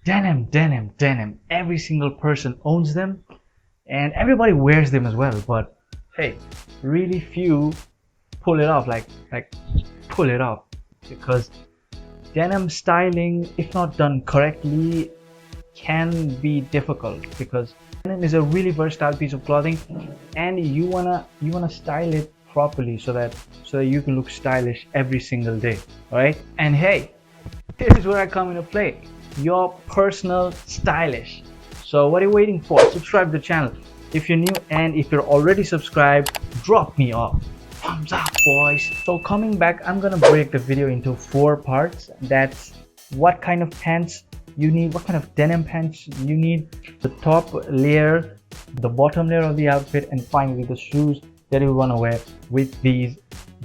Denim. Every single person owns them and everybody wears them as well. But hey, really few pull it off, like pull it off, because denim styling, if not done correctly, can be difficult, because denim is a really versatile piece of clothing and you wanna style it properly so that you can look stylish every single day. All right, and hey, here's where I come into play: your personal stylish. So what are you waiting for? Subscribe to the channel if you're new, and if you're already subscribed, drop me a thumbs up, boys. So coming back, I'm gonna break the video into 4 parts. That's what kind of pants you need, what kind of denim pants you need, the top layer, the bottom layer of the outfit, and finally the shoes that you want to wear with these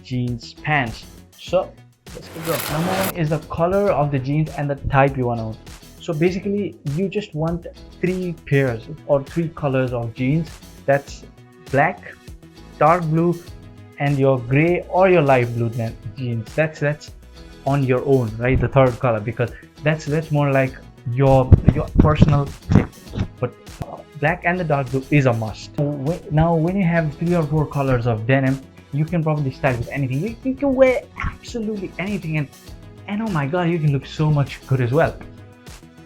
jeans pants. So let's get going. Number 1 is the color of the jeans and the type you want to own. So basically you just want 3 pairs or 3 colors of jeans. That's black, dark blue, and your gray or your light blue jeans. That's on your own, right? The third color, because that's more like your personal pick. But black and the dark blue is a must. Now when you have 3 or 4 colors of denim, you can probably style with anything. You can wear absolutely anything, and oh my god, you can look so much good as well.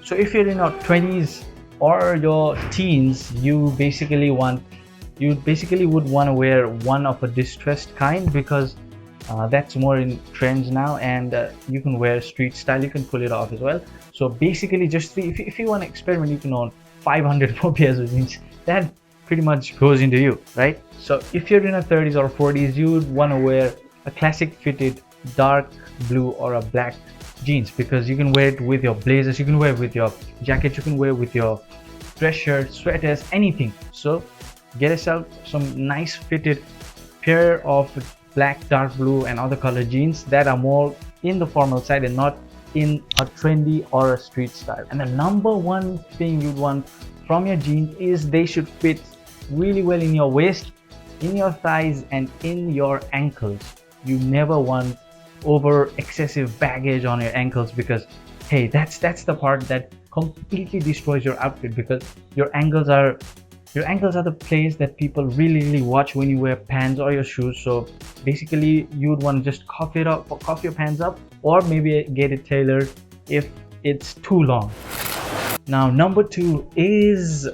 So if you're in your 20s or your teens, you basically would want to wear one of a distressed kind, because that's more in trends now, and you can wear street style, you can pull it off as well. So basically just 3. If you want to experiment, you can own 500 more pairs of jeans. That pretty much goes into you, right? So if you're in your 30s or 40s, you would want to wear a classic fitted dark blue or a black jeans, because you can wear it with your blazers, you can wear it with your jackets, you can wear it with your dress shirts, sweaters, anything. So get yourself some nice fitted pair of black, dark blue, and other color jeans that are more in the formal side and not in a trendy or a street style. And the number 1 thing you'd want from your jeans is they should fit really well in your waist, in your thighs, and in your ankles. You never want over excessive baggage on your ankles, because hey, that's the part that completely destroys your outfit, because your ankles are the place that people really watch when you wear pants or your shoes. So basically you would want to just cuff your pants up, or maybe get it tailored if it's too long. Now number 2 is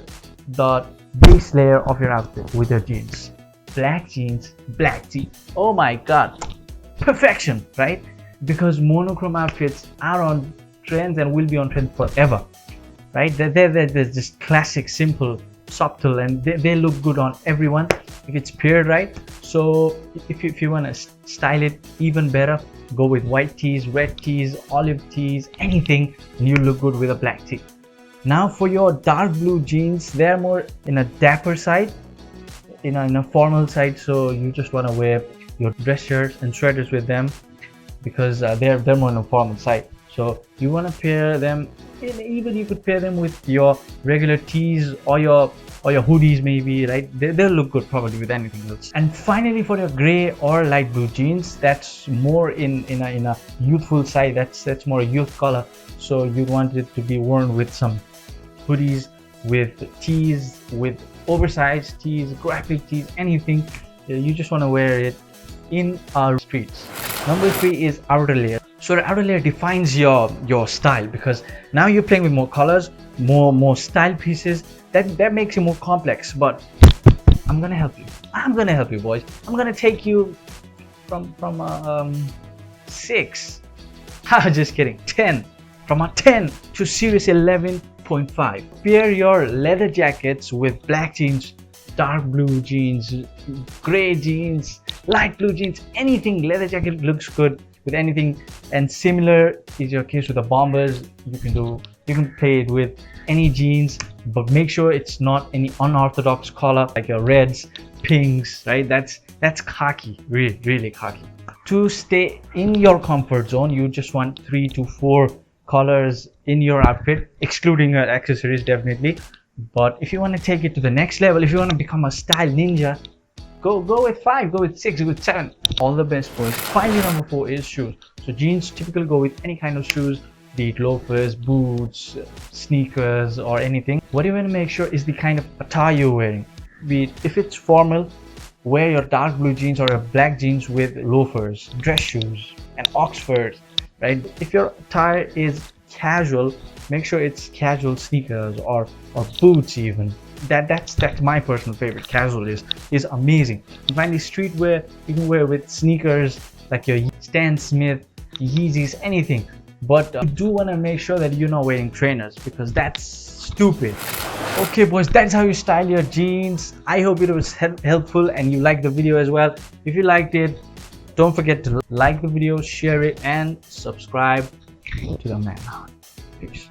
the base layer of your outfit with your jeans. Black jeans, black tee. Oh my god, perfection, right? Because monochrome outfits are on trends and will be on trend forever, right? They're just classic, simple, subtle, and they look good on everyone if it's paired right. So if you want to style it even better, go with white tees, red tees, olive tees, anything, and you look good with a black tee. Now for your dark blue jeans, they're more in a dapper side, in a formal side. So you just want to wear your dress shirts and sweaters with them, because they're more on a formal side. So you want to pair them, even you could pair them with your regular tees or your hoodies maybe, right? They'll look good probably with anything else. And finally for your gray or light blue jeans, that's more in a youthful side. That's more a youth color. So you want it to be worn with some hoodies, with tees, with oversized tees, graphic tees, anything. You just want to wear it in our streets. Number 3 is outer layer. So the outer layer defines your style, because now you're playing with more colors, more style pieces. That makes you more complex. But I'm gonna help you, boys. I'm gonna take you from 6, just kidding, 10, from a 10 to series 11.5. Pair your leather jackets with black jeans, dark blue jeans, gray jeans, light blue jeans, anything. Leather jacket looks good with anything, and similar is your case with the bombers. You can play it with any jeans, but make sure it's not any unorthodox color like your reds, pinks, right? That's khaki, really khaki. To stay in your comfort zone, you just want 3 to 4 colors in your outfit, excluding your accessories definitely. But if you want to take it to the next level, if you want to become a style ninja, go with 5, go with 6, go with 7. All the best, boys. Finally, number 4 is shoes. So jeans typically go with any kind of shoes, be it loafers, boots, sneakers, or anything. What you want to make sure is the kind of attire you're wearing. Be it, if it's formal, wear your dark blue jeans or your black jeans with loafers, dress shoes, and Oxfords, right? If your attire is casual, make sure it's casual sneakers or boots even. That's my personal favorite. Casual is amazing. And finally, streetwear, you can wear with sneakers like your Stan Smith, Yeezys, anything. But you do want to make sure that you're not wearing trainers, because that's stupid. Okay boys, that's how you style your jeans. I hope it was helpful and you liked the video as well. If you liked it, don't forget to like the video, share it, and subscribe to the man. Peace.